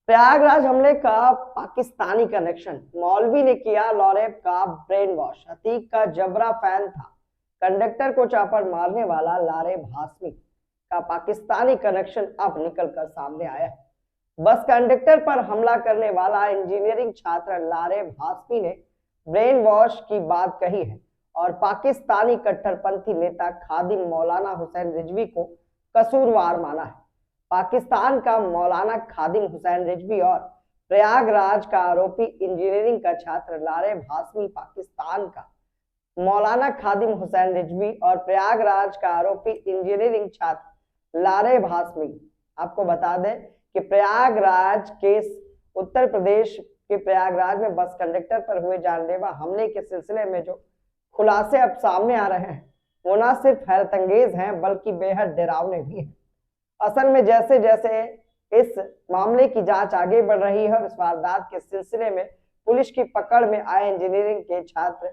प्रयागराज हमले का पाकिस्तानी कनेक्शन, मौलवी ने किया लॉरेब का ब्रेन वॉश, अतीक का जबरा फैन था, कंडक्टर को चापड़ मारने वाला लारेब हाशमी का पाकिस्तानी कनेक्शन अब निकलकर सामने आया है। बस कंडक्टर पर हमला करने वाला इंजीनियरिंग छात्र लारेब हाशमी ने ब्रेन वॉश की बात कही है और पाकिस्तानी कट्टरपंथी नेता खादिम मौलाना हुसैन रिजवी को कसूरवार माना है। पाकिस्तान का मौलाना खादिम हुसैन रिजवी और प्रयागराज का आरोपी इंजीनियरिंग का छात्र लारेब हाशमी, पाकिस्तान का मौलाना खादिम हुसैन रिजवी और प्रयागराज का आरोपी इंजीनियरिंग छात्र लारेब हाशमी। आपको बता दें कि प्रयागराज के उत्तर प्रदेश के प्रयागराज में बस कंडक्टर पर हुए जानलेवा हमले के सिलसिले में जो खुलासे अब सामने आ रहे हैं वो न सिर्फ हैरतअंगेज हैं बल्कि बेहद डरावने भी हैं। असल में जैसे जैसे इस मामले की जांच आगे बढ़ रही है और इस वारदात के सिलसिले में पुलिस की पकड़ में आए इंजीनियरिंग के छात्र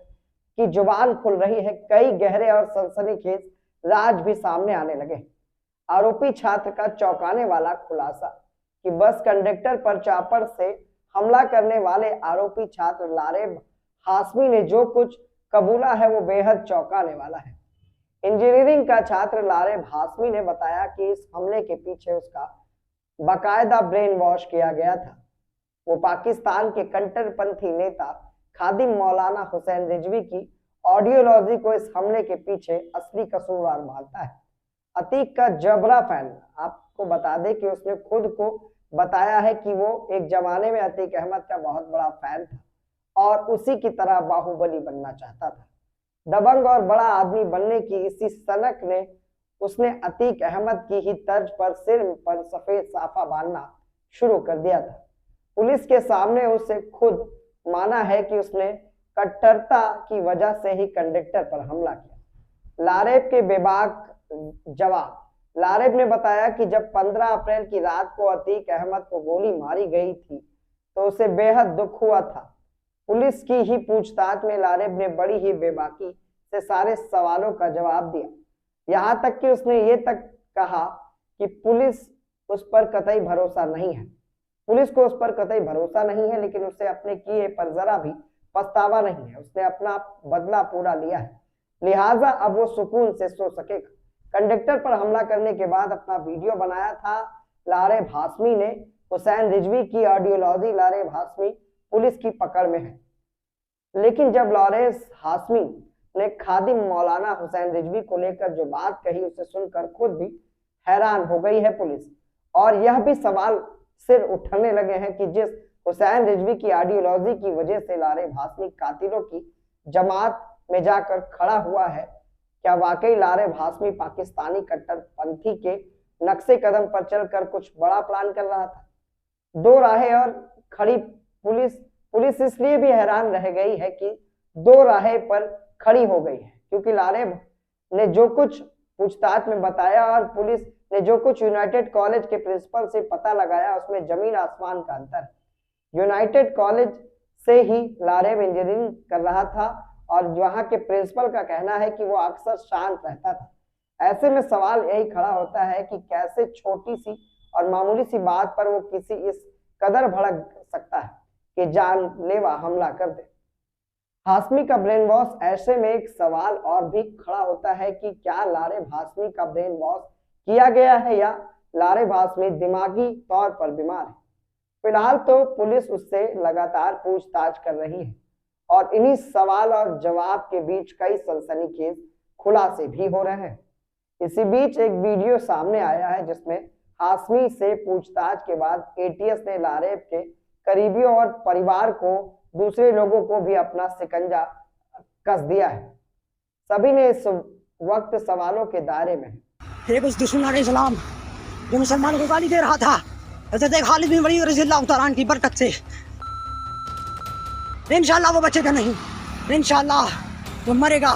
की जुबान खुल रही है, कई गहरे और सनसनीखेज राज भी सामने आने लगे। आरोपी छात्र का चौंकाने वाला खुलासा कि बस कंडक्टर पर चापड़ से हमला करने वाले आरोपी छात्र लारेब हाशमी ने जो कुछ कबूला है वो बेहद चौंकाने वाला है। इंजीनियरिंग का छात्र लारेब हाशमी ने बताया कि इस हमले के पीछे उसका बाकायदा ब्रेन वॉश किया गया था। वो पाकिस्तान के कट्टरपंथी नेता खादिम मौलाना हुसैन रिजवी की ऑडियोलॉजी को इस हमले के पीछे असली कसूरवार मानता है। अतीक का जबरा फैन, आपको बता दें कि उसने खुद को बताया है कि वो एक जमाने में अतीक अहमद का बहुत बड़ा फैन था और उसी की तरह बाहुबली बनना चाहता था। दबंग और बड़ा आदमी बनने की इसी सनक ने उसने अतीक अहमद की ही तर्ज पर सिर पर सफेद साफा बांधना शुरू कर दिया था। पुलिस के सामने उसे खुद माना है कि उसने कट्टरता की वजह से ही कंडक्टर पर हमला किया। लारेब के बेबाक जवाब, लारेब ने बताया कि जब 15 अप्रैल की रात को अतीक अहमद को गोली मारी गई थी तो उसे बेहद दुख हुआ था। पुलिस की ही पूछताछ में लारेब ने बड़ी ही बेबाकी से सारे सवालों का जवाब दिया, यहाँ तक कि उसने ये तक कहा कि पुलिस उस पर कतई भरोसा नहीं है। पुलिस को उस पर कतई भरोसा नहीं है, लेकिन उसे अपने किए पर जरा भी पछतावा नहीं है। उसने अपना बदला पूरा लिया है, लिहाजा अब वो सुकून से सो सकेगा। कंडक्टर पर हमला करने के बाद अपना वीडियो बनाया था लारेब हाशमी ने। हुसैन रिजवी की ऑडियोलॉजी, लारेब हाशमी पुलिस की पकड़ में है, लेकिन जब लारेब हाशमी ने खादिम मौलाना हुसैन रिजवी को लेकर जो बात कही उसे सुनकर खुद भी हैरान हो गई है पुलिस। और यह भी सवाल सिर उठने लगे हैं कि जिस हुसैन रिजवी की आइडियोलॉजी की वजह से लारेब हाशमी कातिलों की जमात में जाकर खड़ा हुआ है, क्या वाकई लारेब हाशमी पाकिस्तानी कट्टरपंथी के नक्शे कदम पर चलकर कुछ बड़ा प्लान कर रहा था? दो राहें और खड़ी पुलिस इसलिए भी हैरान रह गई है कि दो राहें पर खड़ी हो गई है, क्योंकि लारेब ने जो कुछ पूछताछ में बताया और पुलिस ने जो कुछ यूनाइटेड कॉलेज के प्रिंसिपल से पता लगाया उसमें जमीन आसमान का अंतर है। यूनाइटेड कॉलेज से ही लारेब इंजीनियरिंग कर रहा था और वहां के प्रिंसिपल का कहना है कि वो अक्सर शांत रहता था। ऐसे में सवाल यही खड़ा होता है कि कैसे छोटी सी और मामूली सी बात पर वो किसी इस कदर भड़क सकता है कि जानलेवा हमला कर दे। हाशमी का ब्रेन वॉश, ऐसे में एक सवाल और भी खड़ा होता है कि क्या लारेब हाशमी का ब्रेन वॉश किया गया है या लारेब हाशमी दिमागी तौर पर बीमार है। फिलहाल तो पुलिस उससे लगातार पूछताछ कर रही है और इन्हीं सवाल और जवाब के बीच कई सनसनीखेज खुलासे भी हो रहे हैं। इसी बीच एक वीडियो सामने आया है जिसमें हाशमी से पूछताछ के बाद एटीएस ने लारेब के करीबियों और परिवार को, दूसरे लोगों को भी अपना शिकंजा कस दिया है। सभी ने इस वक्त सवालों के दायरे में एक उस दुश्मन इस्लाम जो मुसलमानों को गाली दे रहा था, हज़रत खालिद बिन वलीद रज़ियल्लाहु तआला अन्हु की बरकत से इंशाअल्लाह वो बचेगा नहीं। इंशाअल्लाह वो मरेगा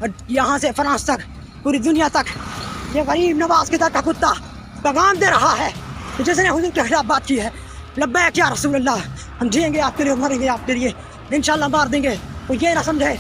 और यहाँ से फ्रांस तक, पूरी दुनिया तक ये गरीब नवाज के तक का कुत्ता पैगाम दे रहा है कि जिसने हुजूर के खिलाफ बात की है, लब्बैक या रसूल अल्लाह, हम जिएंगे आपके लिए, मरेंगे आपके लिए, इंशाअल्लाह मार देंगे। तो ये ना समझे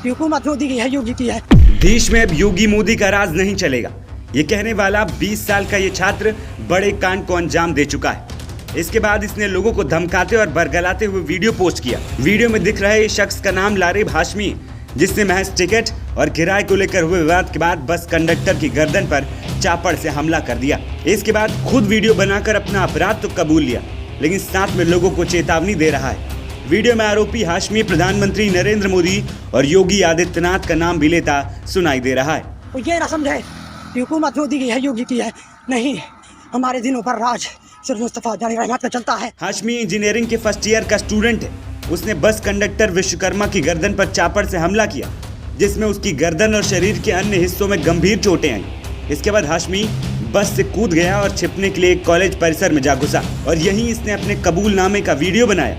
कि हुकूमत मोदी की है, योगी की है। देश में अब योगी मोदी का राज नहीं चलेगा, ये कहने वाला 20 साल का ये छात्र बड़े कांड को अंजाम दे चुका है। इसके बाद इसने लोगों को धमकाते और बरगलाते हुए वीडियो पोस्ट किया। वीडियो में दिख रहे इस शख्स का नाम लारेब हाशमी, जिसने महज टिकट और किराए को लेकर हुए विवाद के बाद बस कंडक्टर की गर्दन पर चापड़ से हमला कर दिया। इसके बाद खुद वीडियो बनाकर अपना अपराध तो कबूल लिया, लेकिन साथ में लोगों को चेतावनी दे रहा है। वीडियो में आरोपी हाशमी प्रधानमंत्री नरेंद्र मोदी और योगी आदित्यनाथ का नाम भी लेता सुनाई दे रहा है। वो ये ना समझे कि हुकूमत मोदी की है, योगी की है, नहीं, हमारे दिनों पर राज सिर्फ मुस्तफा जानी रहमत का चलता है। हाशमी इंजीनियरिंग के फर्स्ट ईयर का स्टूडेंट है। उसने बस कंडक्टर विश्वकर्मा की गर्दन पर चापड़ से हमला किया, जिसमें उसकी गर्दन और शरीर के अन्य हिस्सों में गंभीर चोटें आई। इसके बाद हाशमी बस से कूद गया और छिपने के लिए एक कॉलेज परिसर में जा घुसा और यहीं इसने अपने कबूलनामे का वीडियो बनाया।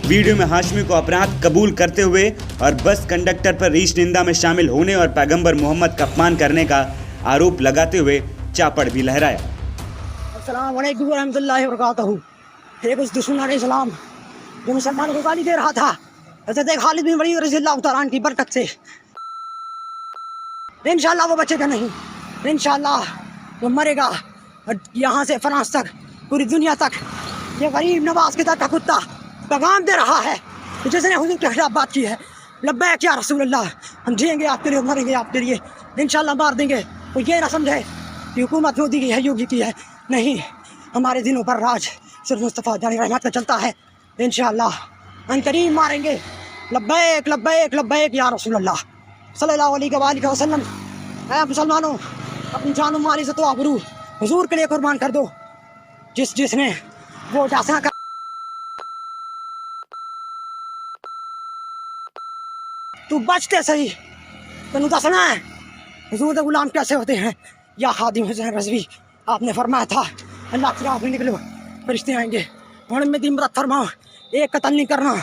वीडियो में हाशमी को अपराध कबूल करते हुए और बस कंडक्टर पर रीच निंदा में शामिल होने और पैगंबर मोहम्मद का अपमान करने का आरोप लगाते हुए चापड़ भी लहराया। अस्सलाम वालेकुम रहमतुल्लाहि व बरकातहू। एक उस दुश्मन इस्लाम जो मुसलमानों को गाली दे रहा था, हज़रत खालिद बिन वलीद रज़ियल्लाहु तआला अन्हु की बरकत से इंशाअल्लाह वो बचेगा नहीं। इंशाअल्लाह वो मरेगा और यहाँ से फ्रांस तक, पूरी दुनिया तक ये गरीब नवाज के दर का कुत्ता पैगाम दे रहा है कि जिसने हुजूर के खिलाफ बात की है, लब्बैक या रसूल अल्लाह, हम जिएंगे आपके लिए, मरेंगे आपके लिए, इंशाअल्लाह मार देंगे। वो ये ना समझे कि हुकूमत मोदी की है, योगी की है, नहीं, हमारे दिनों पर राज सिर्फ मुस्तफा जानी रहमत का चलता है। इंशाअल्लाह अनकरीम मारेंगे। लब्बैक लब्बैक लब्बैक या रसूल अल्लाह सल्लल्लाहु अलैहि वसल्लम। ऐ मुसलमानों, अपनी जान माल इज़्ज़त व आबरू हुजूर के लिए कुर्बान कर दो। जिसने वो जैसा कर तू बचते सही, तेनू दसना है हुजूर के गुलाम कैसे होते हैं। या खादिम हुसैन रज़वी, आपने फरमाया था अल्लाह की राह में निकलो फरिश्ते आएंगे। उनमें दी मदद फरमाओ, एक कत्ल नहीं करना,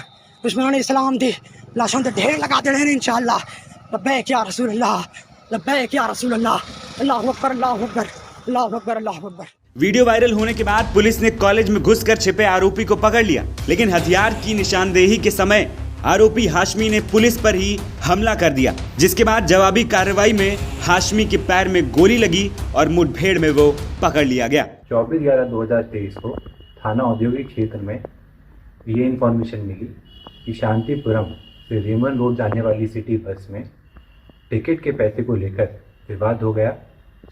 दुश्मनाने इस्लाम दी लाशों के ढेर लगा देने इंशाअल्लाह। लब्बैक या रसूल अल्लाह, लब्बैक या रसूल अल्लाह, अल्लाहु अकबर अल्लाहु अकबर अल्लाहु अकबर अल्लाहु अकबर। वीडियो वायरल होने के बाद पुलिस ने कॉलेज में घुसकर छिपे आरोपी को पकड़ लिया, लेकिन हथियार की निशानदेही के समय आरोपी हाशमी ने पुलिस पर ही हमला कर दिया, जिसके बाद जवाबी कार्रवाई में हाशमी के पैर में गोली लगी और मुठभेड़ में वो पकड़ लिया गया। 24/11/2023 को थाना औद्योगिक क्षेत्र में ये इन्फॉर्मेशन मिली कि शांतिपुरम से रेमन रोड जाने वाली सिटी बस में टिकट के पैसे को लेकर विवाद हो गया,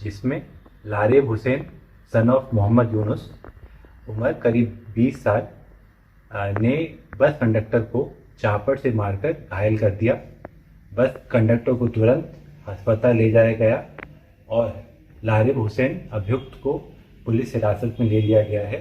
जिसमें लारेब हुसैन सन ऑफ मोहम्मद यूनुस उम्र करीब 20 साल ने बस कंडक्टर को चापड़ से मारकर घायल कर दिया। बस कंडक्टर को तुरंत अस्पताल ले जाया गया और लारेब हुसैन अभियुक्त को पुलिस हिरासत में ले लिया गया है।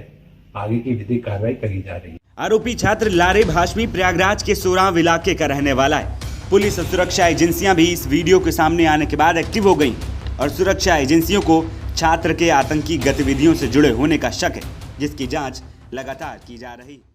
आगे की विधिक कार्रवाई करी जा रही है। आरोपी छात्र लारेब हाशमी प्रयागराज के सोराव इलाके का रहने वाला है। पुलिस और सुरक्षा एजेंसियां भी इस वीडियो के सामने आने के बाद एक्टिव हो गई और सुरक्षा एजेंसियों को छात्र के आतंकी गतिविधियों से जुड़े होने का शक है, जिसकी जांच लगातार की जा रही है।